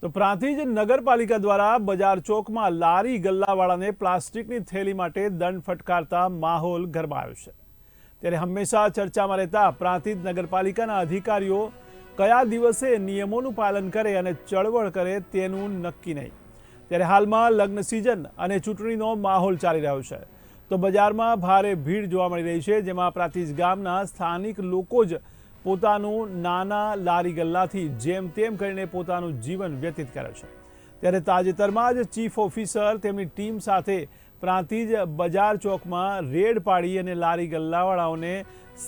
તો પ્રાંતિજ નગરપાલિકા દ્વારા બજાર ચોકમાં લારી ગલ્લાવાળાને પ્લાસ્ટિકની થેલી માટે દંડ ફટકારતા માહોલ ગરમાયો છે। ત્યારે હંમેશા ચર્ચામાં રહેતા પ્રાંતિજ નગરપાલિકાના અધિકારીઓ કયા દિવસે નિયમોનું પાલન કરે અને ચળવળ કરે તેનું નક્કી નહીં। ત્યારે હાલમાં લગ્ન સિઝન અને ચૂંટણીનો માહોલ ચાલી રહ્યો છે, તો બજારમાં ભારે ભીડ જોવા મળી રહી છે, જેમાં પ્રાંતિજ ગામના સ્થાનિક લોકો જ પોતાનું નાના લારી ગલ્લાથી જેમ તેમ કરીને પોતાનું જીવન વ્યતીત કરે છે। ત્યારે તાજેતરમાં જ ચીફ ઓફિસર તેમની ટીમ સાથે પ્રાંતિજ બજાર ચોકમાં રેડ પાડી અને લારી ગલ્લાવાળાઓને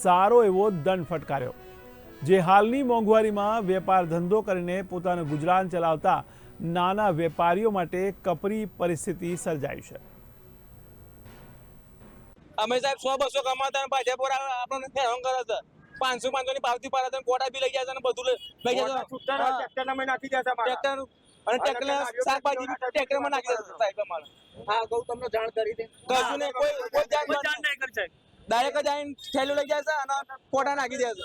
સારો એવો દંડ ફટકાર્યો, જે હાલની મોંઘવારીમાં વેપાર ધંધો કરીને પોતાનું ગુજરાન ચલાવતા નાના વેપારીઓ માટે કપરી પરિસ્થિતિ સર્જાઈ છે। અમે સાહેબ 100-200 કમાતા ભાજપ આપણને હેરાન કરે છે। 500 ની પાવતી પાડે છે, કોટા બી લઈ જાય છે અને બધું લઈ જાય છે। ટ્રેક્ટર ના નાખી જાય છે, ટ્રેક્ટર અને ટ્રેક્ટર શાકભાજી ટ્રેક્ટર માં નાખી જાય છે સાહેબ અમારે। હા કહું તમને જાણ કરી દે, કશું નહીં, કોઈ જાણ નહીં કરે સાહેબ। ડાયરેક્ટ જ આવીને થેલું લઈ જાય છે અને કોટા નાખી દે છે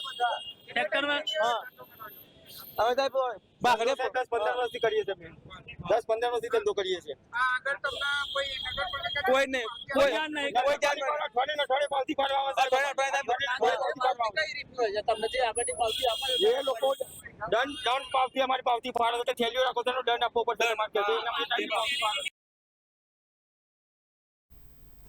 ટ્રેક્ટર માં। હા હવે સાહેબ બાકડે 10-15 વર્ષથી કરીએ છીએ, 10-15 વર્ષથી ધંધો કરીએ છીએ। આગળ તમને કોઈ નહીં, કોઈ જાણ નહીં, કોઈ જાણ નહીં। અઠવાડિયે પાવતી પાડવા તમને જે આગળની પાવતી આપે એ લોકો દંડ પાવતી અમારી પાવતી પાડો તો થેલીઓ રાખો તો દંડ આપવો પડશે।